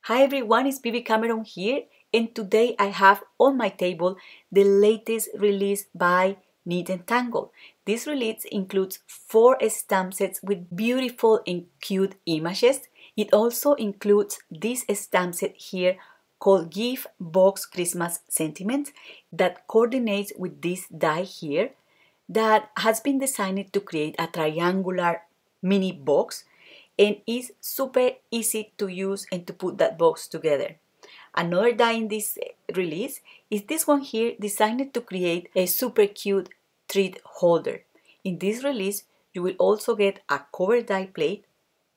Hi everyone, it's Bibi Cameron here, and today I have on my table the latest release by Knit and Tangle. This release includes 4 stamp sets with beautiful and cute images. It also includes this stamp set here called Gift Box Christmas Sentiments that coordinates with this die here that has been designed to create a triangular mini box and is super easy to use and to put that box together. Another die in this release is this one here, designed to create a super cute treat holder. In this release, you will also get a cover die plate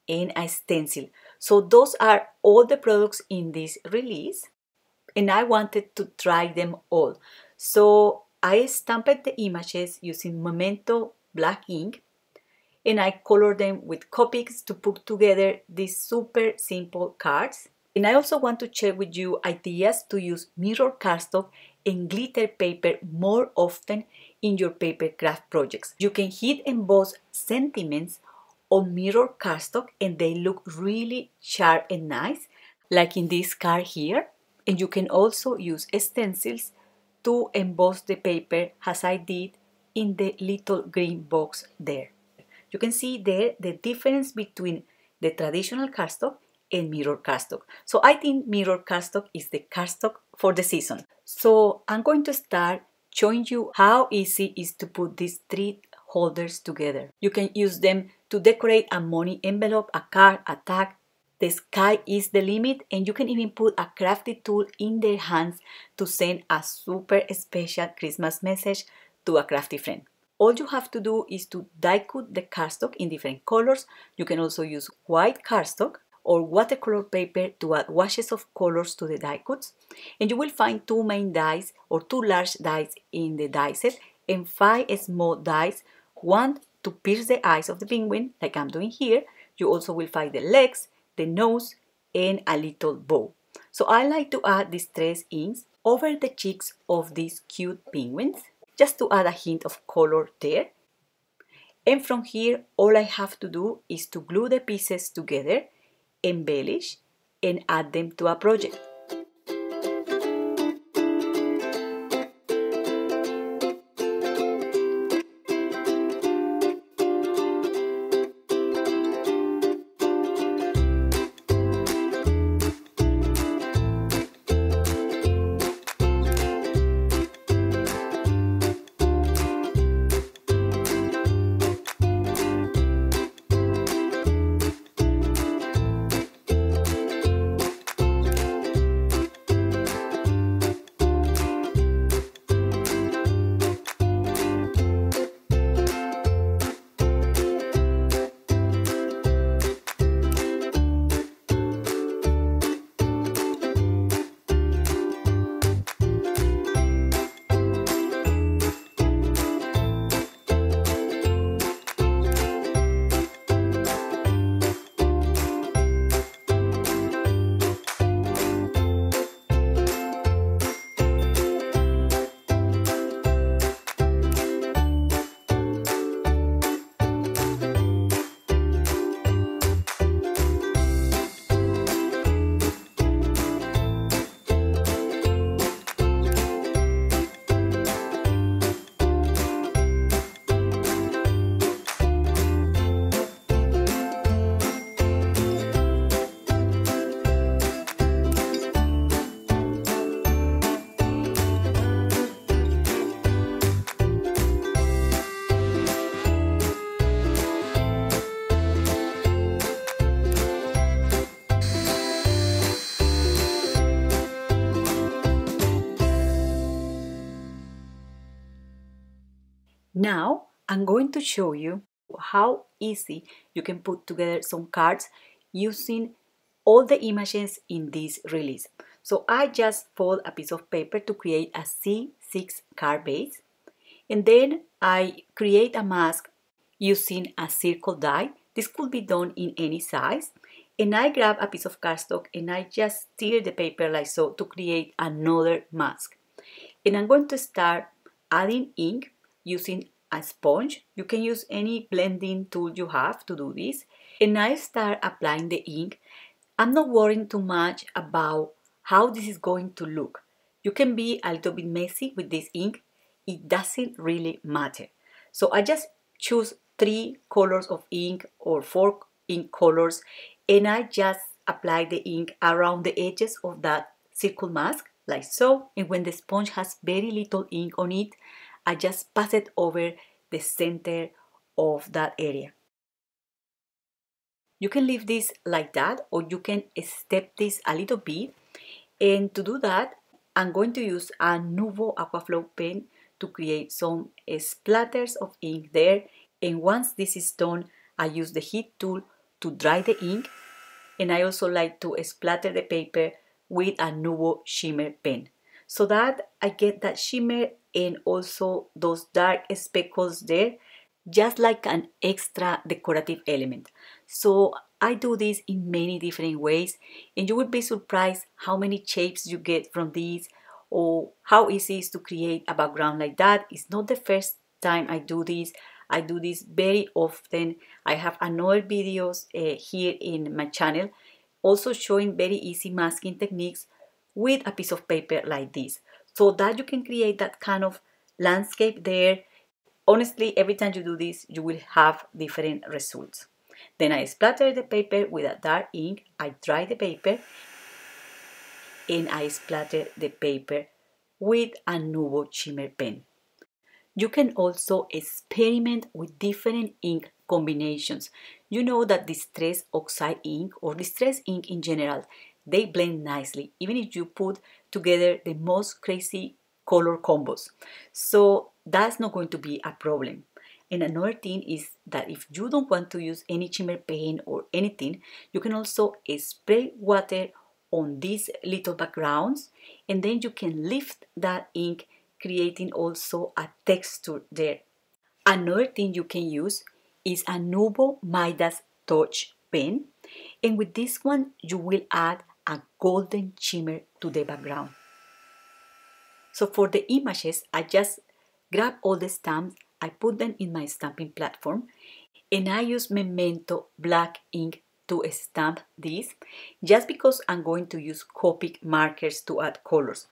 and a stencil. So those are all the products in this release, and I wanted to try them all. So I stamped the images using Memento black ink, and I colored them with Copics to put together these super simple cards. And I also want to share with you ideas to use mirror cardstock and glitter paper more often in your paper craft projects. You can heat emboss sentiments on mirror cardstock and they look really sharp and nice, like in this card here. And you can also use stencils to emboss the paper as I did in the little green box there. You can see there the difference between the traditional cardstock and mirror cardstock. So I think mirror cardstock is the cardstock for the season. So I'm going to start showing you how easy it is to put these 3 holders together. You can use them to decorate a money envelope, a card, a tag. The sky is the limit, and you can even put a crafty tool in their hands to send a super special Christmas message to a crafty friend. All you have to do is to die cut the cardstock in different colors. You can also use white cardstock or watercolor paper to add washes of colors to the die cuts. And you will find 2 main dies or 2 large dies in the die set and 5 small dies, one to pierce the eyes of the penguin like I'm doing here. You also will find the legs, the nose, and a little bow. So I like to add distress inks over the cheeks of these cute penguins, just to add a hint of color there. And from here, all I have to do is to glue the pieces together, embellish, and add them to a project. Now I'm going to show you how easy you can put together some cards using all the images in this release. So I just fold a piece of paper to create a C6 card base, and then I create a mask using a circle die. This could be done in any size, and I grab a piece of cardstock and I just stir the paper like so to create another mask. And I'm going to start adding ink using a sponge. You can use any blending tool you have to do this. And I start applying the ink I'm not worrying too much about how this is going to look. You can be a little bit messy with this ink. It doesn't really matter. So I just choose 3 colors of ink or 4 ink colors, and I just apply the ink around the edges of that circle mask, like so. And when the sponge has very little ink on it, I just pass it over the center of that area. You can leave this like that, or you can step this a little bit. And to do that, I'm going to use a Nuvo Aquaflow pen to create some splatters of ink there. And once this is done, I use the heat tool to dry the ink. And I also like to splatter the paper with a Nuvo shimmer pen, so that I get that shimmer and also those dark speckles there, just like an extra decorative element. So I do this in many different ways, and you would be surprised how many shapes you get from these, or how easy it is to create a background like that. It's not the first time I do this. I do this very often. I have another videos here in my channel also showing very easy masking techniques with a piece of paper like this, so that you can create that kind of landscape there. Honestly, every time you do this, you will have different results. Then I splatter the paper with a dark ink, I dry the paper, and I splatter the paper with a Nuvo shimmer pen. You can also experiment with different ink combinations. You know that distress oxide ink or distress ink in general, they blend nicely, even if you put together the most crazy color combos. So that's not going to be a problem. And another thing is that if you don't want to use any shimmer pen or anything, you can also spray water on these little backgrounds, and then you can lift that ink, creating also a texture there. Another thing you can use is a Nuvo Midas Touch pen, and with this one you will add a golden shimmer to the background. So for the images, I just grab all the stamps, I put them in my stamping platform, and I use Memento black ink to stamp this, just because I'm going to use Copic markers to add colors.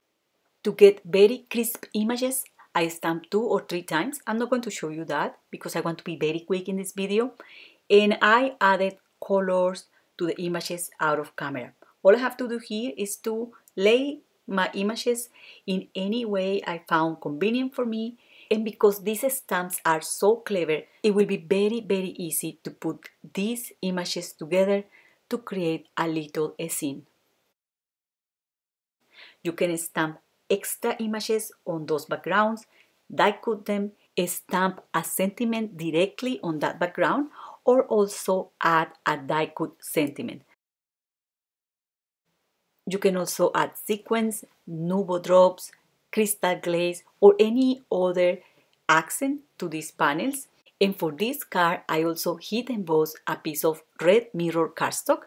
To get very crisp images, I stamp 2 or 3 times. I'm not going to show you that because I want to be very quick in this video. And I added colors to the images out of camera. All I have to do here is to lay my images in any way I found convenient for me. And because these stamps are so clever, it will be very, very easy to put these images together to create a little scene. You can stamp extra images on those backgrounds, die cut them, stamp a sentiment directly on that background, or also add a die cut sentiment. You can also add sequins, Nuvo drops, crystal glaze, or any other accent to these panels. And for this card, I also heat emboss a piece of red mirror cardstock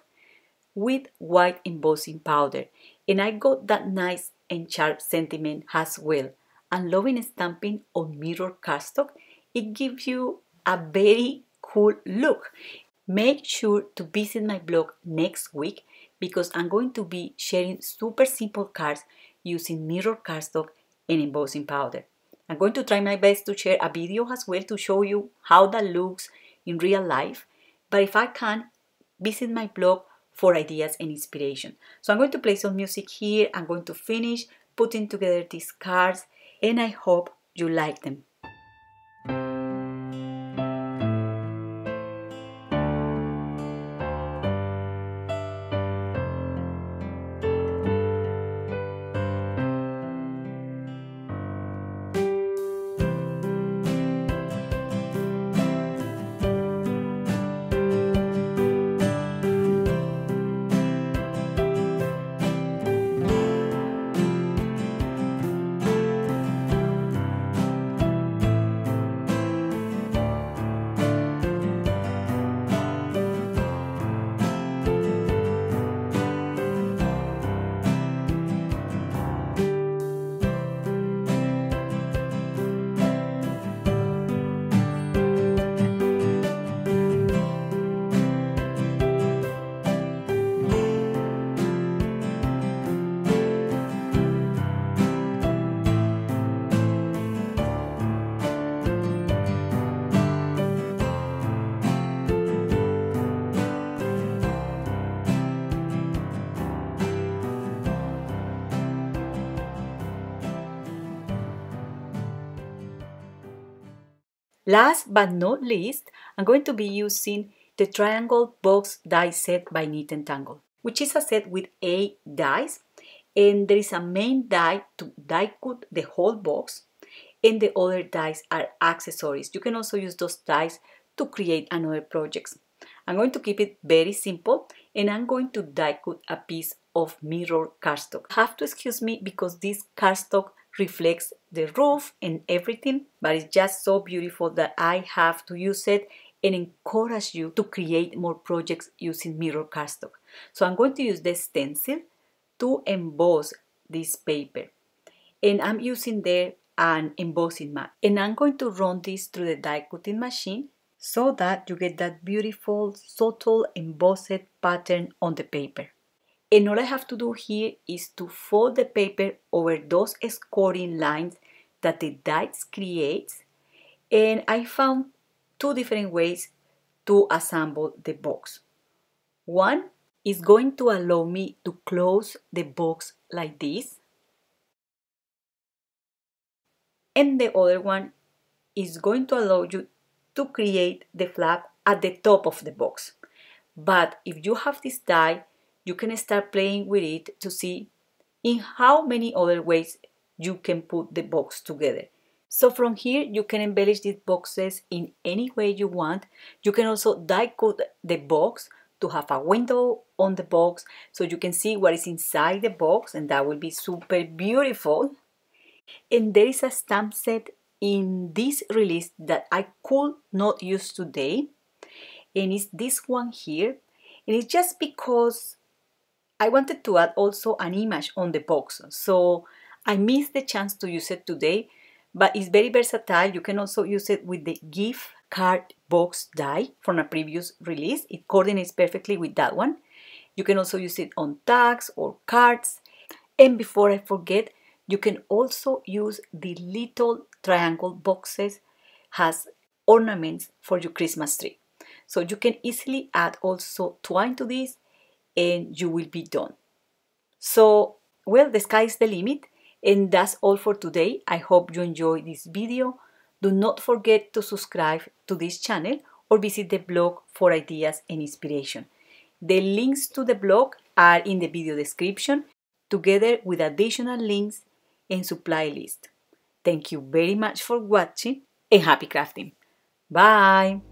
with white embossing powder, and I got that nice and sharp sentiment as well. I'm loving stamping on mirror cardstock. It gives you a very cool look. Make sure to visit my blog next week because I'm going to be sharing super simple cards using mirror cardstock and embossing powder. I'm going to try my best to share a video as well to show you how that looks in real life, but if I can, visit my blog for ideas and inspiration. So I'm going to play some music here. I'm going to finish putting together these cards, and I hope you like them. Last but not least, I'm going to be using the Triangle Box Die Set by Knit and Tangle, which is a set with 8 dies, and there is a main die to die cut the whole box, and the other dies are accessories. You can also use those dies to create another projects. I'm going to keep it very simple, and I'm going to die cut a piece of mirror cardstock. You have to excuse me because this cardstock reflects the roof and everything, but it's just so beautiful that I have to use it and encourage you to create more projects using mirror cardstock. So I'm going to use the stencil to emboss this paper, and I'm using there an embossing mat, and I'm going to run this through the die cutting machine so that you get that beautiful subtle embossed pattern on the paper. And all I have to do here is to fold the paper over those scoring lines that the dies creates, and I found 2 different ways to assemble the box. One is going to allow me to close the box like this, and the other one is going to allow you to create the flap at the top of the box. But if you have this die, you can start playing with it to see in how many other ways you can put the box together. So from here, you can embellish these boxes in any way you want. You can also die cut the box to have a window on the box so you can see what is inside the box, and that will be super beautiful. And there is a stamp set in this release that I could not use today, and it's this one here, and it's just because I wanted to add also an image on the box, so I missed the chance to use it today, but it's very versatile. You can also use it with the gift card box die from a previous release. It coordinates perfectly with that one. You can also use it on tags or cards. And before I forget, you can also use the little triangle boxes as ornaments for your Christmas tree. So you can easily add also twine to this, and you will be done. So, well, the sky is the limit, and that's all for today. I hope you enjoyed this video. Do not forget to subscribe to this channel or visit the blog for ideas and inspiration. The links to the blog are in the video description, together with additional links and supply list. Thank you very much for watching, and happy crafting. Bye!